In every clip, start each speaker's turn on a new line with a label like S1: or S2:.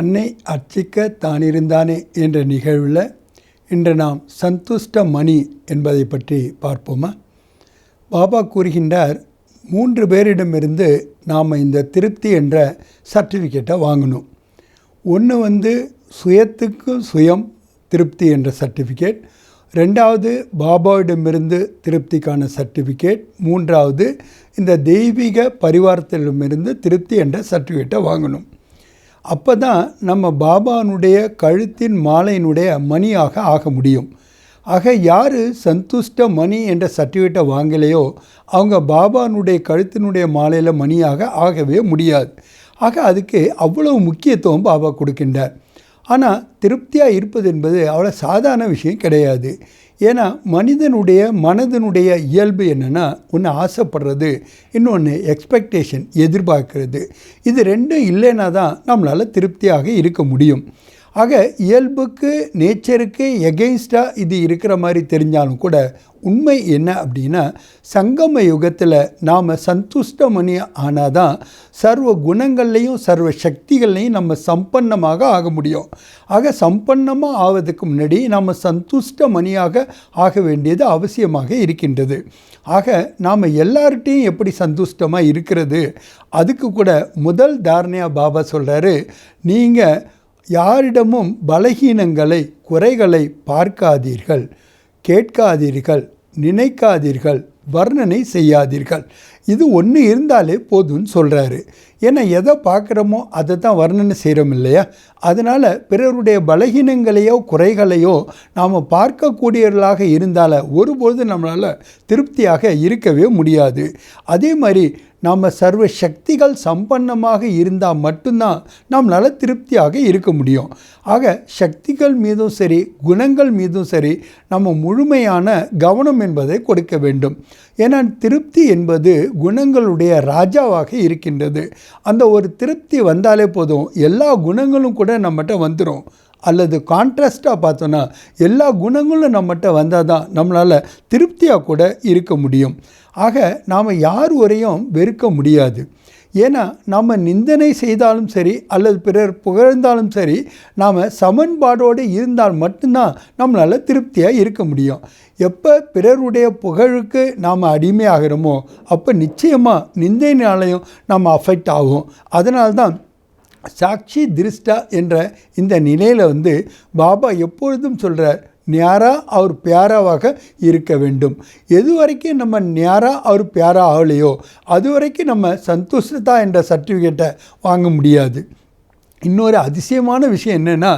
S1: தன்னை அர்ச்சிக்க தானிருந்தானே என்ற நிகழ்வில் இன்று நாம் சந்துஷ்ட மணி என்பதை பற்றி பார்ப்போமா? பாபா கூறுகின்றார், 3 பேரிடமிருந்து நாம் இந்த திருப்தி என்ற சர்டிஃபிகேட்டை வாங்கணும். ஒன்று சுயத்துக்கு சுயம் திருப்தி என்ற சர்டிஃபிகேட், 2வது பாபாவிடமிருந்து திருப்திக்கான சர்டிஃபிகேட், 3வது இந்த தெய்வீக பரிவாரத்திடமிருந்து திருப்தி என்ற சர்டிஃபிகேட்டை வாங்கணும். அப்போ தான் நம்ம பாபானுடைய கழுத்தின் மாலையினுடைய மணியாக ஆக முடியும். ஆக யார் சந்துஷ்ட மணி என்ற சர்டிஃபிகேட்டை வாங்கலையோ அவங்க பாபானுடைய கழுத்தினுடைய மாலையில் மணியாக ஆகவே முடியாது. ஆக அதுக்கு அவ்வளவு முக்கியத்துவம் பாபா கொடுக்கின்றார். ஆனால் திருப்தியாக இருப்பது என்பது அவ்வளோ சாதாரண விஷயம் கிடையாது. ஏன்னா மனிதனுடைய மனதனுடைய இயல்பு என்னென்னா, ஒன்று ஆசைப்படுறது, இன்னொன்று எக்ஸ்பெக்டேஷன் எதிர்பார்க்கிறது. இது ரெண்டும் இல்லைன்னா தான் நம்மளால் திருப்தியாக இருக்க முடியும். ஆக இயல்புக்கு நேச்சருக்கு எகெயின்ஸ்டாக இது இருக்கிற மாதிரி தெரிஞ்சாலும் கூட உண்மை என்ன அப்படின்னா, சங்கம யுகத்தில் நாம் சந்துஷ்ட மணி ஆனால் தான் சர்வ குணங்கள்லையும் சர்வ சக்திகள்லையும் நம்ம சம்பன்னமாக ஆக முடியும். ஆக சம்பன்னமாக ஆவதுக்கு முன்னாடி நம்ம சந்துஷ்ட மணியாக ஆக வேண்டியது அவசியமாக இருக்கின்றது. ஆக நாம் எல்லார்கிட்டையும் எப்படி சந்துஷ்டமாக இருக்கிறது, அதுக்கு கூட முதல் தாரணையாக பாபா சொல்கிறாரு, நீங்கள் யாரிடமும் பலகீனங்களை குறைகளை பார்க்காதீர்கள், கேட்காதீர்கள், நினைக்காதீர்கள், வர்ணனை செய்யாதீர்கள். இது ஒன்று இருந்தாலே போதும்னு சொல்கிறாரு. ஏன்னா எதை பார்க்குறோமோ அதை தான் வர்ணனை செய்கிறோம் இல்லையா? அதனால் பிறருடைய பலகீனங்களையோ குறைகளையோ நாம் பார்க்கக்கூடியவர்களாக இருந்தால் ஒருபொழுது நம்மளால் திருப்தியாக இருக்கவே முடியாது. அதே மாதிரி நாம் சர்வ சக்திகள் சம்பன்னமாக இருந்தால் மட்டும்தான் நம்மளால் திருப்தியாக இருக்க முடியும். ஆக சக்திகள் மீதும் சரி குணங்கள் மீதும் சரி நம்ம முழுமையான கவனம் என்பதை கொடுக்க வேண்டும். ஏன்னா திருப்தி என்பது குணங்களுடைய ராஜாவாக இருக்கின்றது. அந்த ஒரு திருப்தி வந்தாலே போதும், எல்லா குணங்களும் கூட நம்மகிட்ட வந்துடும். அல்லது கான்ட்ராஸ்டாக பார்த்தோன்னா எல்லா குணங்களும் நம்மகிட்ட வந்தால் தான் நம்மளால் திருப்தியாக கூட இருக்க முடியும். ஆக நாம் யார் வரையும் வெறுக்க முடியாது. ஏன்னா நம்ம நிந்தனை செய்தாலும் சரி அல்லது பிறர் புகழ்ந்தாலும் சரி நாம் சமன்பாடோடு இருந்தால் மட்டும்தான் நம்மளால் திருப்தியாக இருக்க முடியும். எப்போ பிறருடைய புகழுக்கு நாம் அடிமையாகிறோமோ அப்போ நிச்சயமாக நிந்தையினாலையும் நம்ம அஃபெக்ட் ஆகும். அதனால்தான் சாட்சி திருஷ்டா என்ற இந்த நிலையில் பாபா எப்பொழுதும் சொல்கிறார், ஞாரா அவர் பியாராவாக இருக்க வேண்டும். எது வரைக்கும் நம்ம ஞாரா அவர் பியாரா ஆகலையோ அது வரைக்கும் நம்ம சந்துஷ்டதா என்ற சர்டிஃபிகேட்டை வாங்க முடியாது. இன்னொரு அதிசயமான விஷயம் என்னென்னா,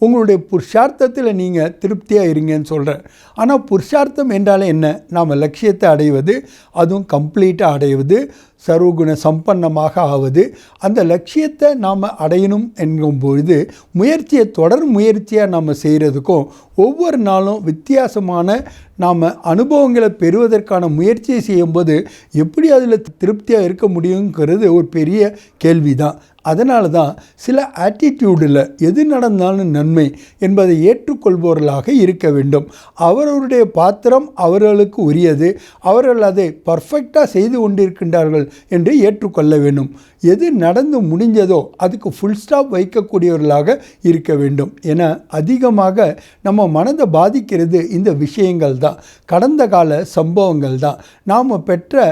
S1: உங்களுடைய புருஷார்த்தத்தில் நீங்கள் திருப்தியாக இருங்கன்னு சொல்கிறேன். ஆனால் புருஷார்த்தம் என்றாலே என்ன? நாம் லட்சியத்தை அடைவது, அதுவும் கம்ப்ளீட்டாக அடைவது, சர்வகுண சம்பன்னமாக ஆவது. அந்த லட்சியத்தை நாம் அடையணும் என்கும்பொழுது முயற்சியை தொடர் முயற்சியாக நாம் செய்கிறதுக்கும் ஒவ்வொரு நாளும் வித்தியாசமான நாம் அனுபவங்களை பெறுவதற்கான முயற்சியை செய்யும்போது எப்படி அதில் திருப்தியாக இருக்க முடியுங்கிறது ஒரு பெரிய கேள்வி தான். அதனால தான் சில ஆட்டிடியூடில் எது நடந்தாலும் நன்மை என்பதை ஏற்றுக்கொள்பவர்களாக இருக்க வேண்டும். அவர்களுடைய பாத்திரம் அவர்களுக்கு உரியது, அவர்கள் அதை பர்ஃபெக்டாக செய்து கொண்டிருக்கின்றார்கள் என்று ஏற்றுக்கொள்ள வேண்டும். எது நடந்து முடிஞ்சதோ அதுக்கு ஃபுல் ஸ்டாப் வைக்கக்கூடியவர்களாக இருக்க வேண்டும். என அதிகமாக நம்ம மனதை பாதிக்கிறது இந்த விஷயங்கள் தான், கடந்த கால சம்பவங்கள் தான், நாம் பெற்ற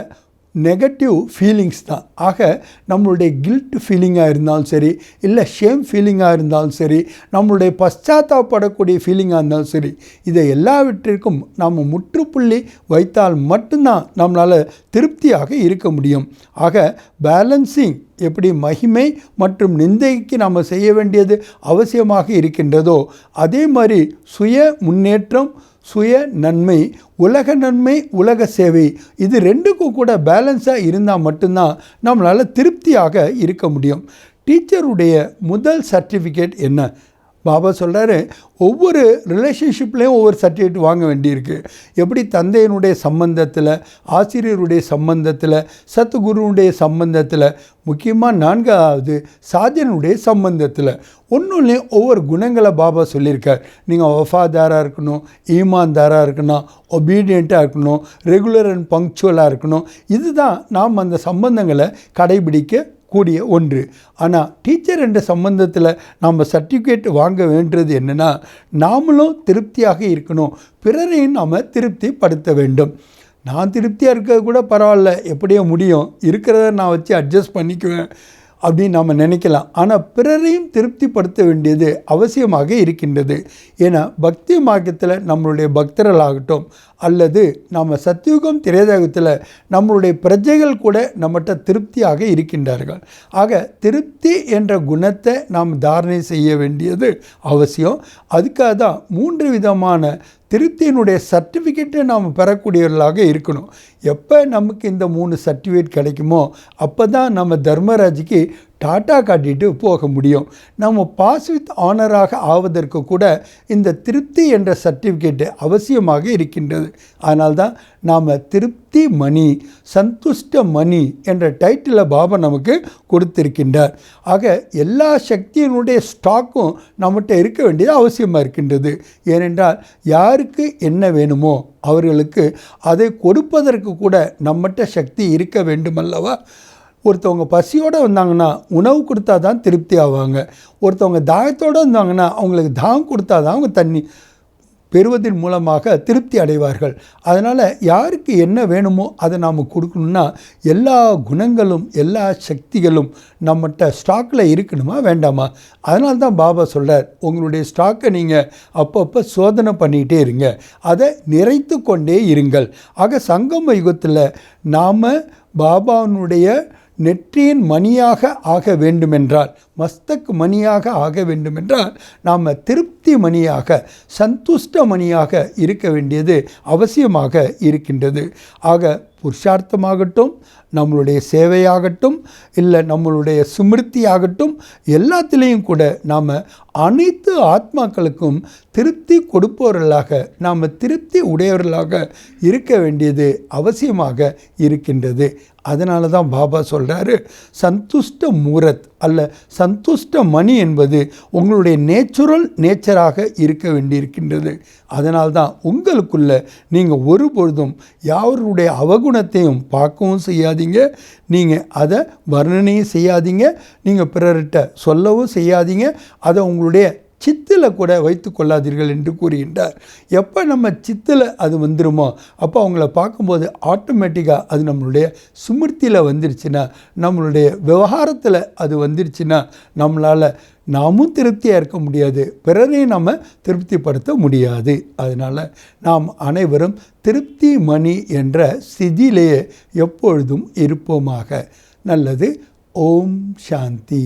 S1: நெகட்டிவ் ஃபீலிங்ஸ் தான். ஆக நம்மளுடைய கில்ட் ஃபீலிங்காக இருந்தாலும் சரி, இல்லை ஷேம் ஃபீலிங்காக இருந்தாலும் சரி, நம்மளுடைய பశ్చాத்தாபப்படக்கூடிய ஃபீலிங்காக இருந்தாலும் சரி, இதை எல்லாவற்றிற்கும் நாம் முற்றுப்புள்ளி வைத்தால் மட்டும்தான் நம்மளால் திருப்தியாக இருக்க முடியும். ஆக பேலன்சிங் எப்படி மகிமை மற்றும் நிந்தைக்கு நாம் செய்ய வேண்டியது அவசியமாக இருக்கின்றதோ அதே மாதிரி சுய முன்னேற்றம், சுய நன்மை, உலக நன்மை, உலக சேவை, இது ரெண்டுக்கும் கூட பேலன்ஸாக இருந்தால் மட்டும்தான் நம்மளால் திருப்தியாக இருக்க முடியும். டீச்சருடைய முதல் சர்டிஃபிகேட் என்ன? பாபா சொல்கிறாரு, ஒவ்வொரு ரிலேஷன்ஷிப்லேயும் ஒவ்வொரு சர்டிஃபிகேட் வாங்க வேண்டியிருக்கு. எப்படி தந்தையினுடைய சம்பந்தத்தில், ஆசிரியருடைய சம்பந்தத்தில், சத்குருவுடைய சம்பந்தத்தில், முக்கியமாக 4வது சாஜனுடைய சம்பந்தத்தில் ஒன்றுலேயும் ஒவ்வொரு குணங்களை பாபா சொல்லியிருக்கார். நீங்கள் வஃபாதாராக இருக்கணும், ஈமான்தாராக இருக்கணும், ஒபீடியண்ட்டாக இருக்கணும், ரெகுலர் அண்ட் பங்க்சுவலாக இருக்கணும். இதுதான் நாம் அந்த சம்பந்தங்களை கடைபிடிக்க கூடிய ஒன்று. ஆனால் டீச்சர் என்ற சம்பந்தத்தில் நம்ம சர்டிஃபிகேட் வாங்க வேண்டியது என்னென்னா, நாமளும் திருப்தியாக இருக்கணும், பிறரையும் நாம் திருப்திப்படுத்த வேண்டும். நான் திருப்தியாக இருக்கிறது கூட பரவாயில்ல, எப்படியோ முடியும், இருக்கிறத நான் வச்சு அட்ஜஸ்ட் பண்ணிக்குவேன் அப்படின்னு நம்ம நினைக்கலாம். ஆனால் பிறரையும் திருப்திப்படுத்த வேண்டியது அவசியமாக இருக்கின்றது. ஏன்னா பக்தி மார்க்கத்தில் நம்மளுடைய பக்தர்களாகட்டும் அல்லது நம்ம சத்தியுகம் திரேதாயுகத்தில் நம்மளுடைய பிரஜைகள் கூட நம்மகிட்ட திருப்தியாக இருக்கின்றார்கள். ஆக திருப்தி என்ற குணத்தை நாம் தாரணை செய்ய வேண்டியது அவசியம். அதுக்காக தான் 3 விதமான திருப்தியினுடைய சர்டிஃபிகேட்டை நாம் பெறக்கூடியவர்களாக இருக்கணும். எப்போ நமக்கு இந்த 3 சர்டிஃபிகேட் கிடைக்குமோ அப்போ தான் நம்ம தர்மராஜுக்கு டாட்டா காட்டிட்டு போக முடியும். நம்ம பாஸ் வித் ஆனராக ஆவதற்கு கூட இந்த திருப்தி என்ற சர்டிஃபிகேட்டு அவசியமாக இருக்கின்றது. அதனால்தான் நாம் திருப்தி மணி, சந்துஷ்ட மணி என்ற டைட்டிலை பாபா நமக்கு கொடுத்திருக்கின்றார். ஆக எல்லா சக்தியினுடைய ஸ்டாக்கும் நம்மகிட்ட இருக்க வேண்டியது அவசியமாக இருக்கின்றது. ஏனென்றால் யாருக்கு என்ன வேணுமோ அவர்களுக்கு அதை கொடுப்பதற்கு கூட நம்மகிட்ட சக்தி இருக்க வேண்டுமல்லவா. ஒருத்தவங்க பசியோடு வந்தாங்கன்னா உணவு கொடுத்தா தான் திருப்தி ஆவாங்க. ஒருத்தவங்க தாகத்தோடு வந்தாங்கன்னா அவங்களுக்கு தாகம் கொடுத்தா தான் அவங்க தண்ணி பெறுவதன் மூலமாக திருப்தி அடைவார்கள். அதனால் யாருக்கு என்ன வேணுமோ அதை நாம் கொடுக்கணுன்னா எல்லா குணங்களும் எல்லா சக்திகளும் நம்மகிட்ட ஸ்டாக்கில் இருக்கணுமா வேண்டாமா. அதனால தான் பாபா சொல்கிறார், உங்களுடைய ஸ்டாக்கை நீங்கள் அப்பப்போ சோதனை பண்ணிகிட்டே இருங்க, அதை நிறைத்து கொண்டே இருங்கள். ஆக சங்கம யுகத்தில் நாம் பாபாவினுடைய நெற்றியின் மணியாக ஆக வேண்டுமென்றால், மஸ்தக் மணியாக ஆக வேண்டுமென்றால் நாம் திருப்தி மணியாக சந்துஷ்ட மணியாக இருக்க வேண்டியது அவசியமாக இருக்கின்றது. ஆக புருஷார்த்தமாகட்டும், நம்மளுடைய சேவையாகட்டும், இல்லை நம்மளுடைய சுமிருத்தியாகட்டும், எல்லாத்திலையும் கூட நாம் அனைத்து ஆத்மாக்களுக்கும் திருப்தி கொடுப்பவர்களாக, நாம் திருப்தி உடையவர்களாக இருக்க வேண்டியது அவசியமாக இருக்கின்றது. அதனால தான் பாபா சொல்கிறாரு, சந்துஷ்ட மூரத் அல்ல சந்துஷ்ட மணி என்பது உங்களுடைய நேச்சுரல் நேச்சராக இருக்க வேண்டியிருக்கின்றது. அதனால்தான் உங்களுக்குள்ள நீங்கள் ஒருபொழுதும் யாருடைய அவகுணத்தையும் பார்க்கவும் செய்யாதீங்க, நீங்கள் அதை வர்ணனையும் செய்யாதீங்க, நீங்கள் பிறர்கிட்ட சொல்லவும் செய்யாதீங்க, அதை உங்களுடைய சித்தில் கூட வைத்து கொள்ளாதீர்கள் என்று கூறுகின்றார். எப்போ நம்ம சித்தில் அது வந்துடுமோ அப்போ அவங்கள பார்க்கும்போது ஆட்டோமேட்டிக்காக அது நம்மளுடைய சுமிருத்தியில் வந்துருச்சுன்னா, நம்மளுடைய விவகாரத்தில் அது வந்துருச்சுன்னா நம்மளால் நாமும் திருப்தியாக இருக்க முடியாது, பிறரையும் நம்ம திருப்திப்படுத்த முடியாது. அதனால் நாம் அனைவரும் திருப்தி மணி என்ற ஸ்திதியிலேயே எப்பொழுதும் இருப்போமாக. நல்லது. ஓம் சாந்தி.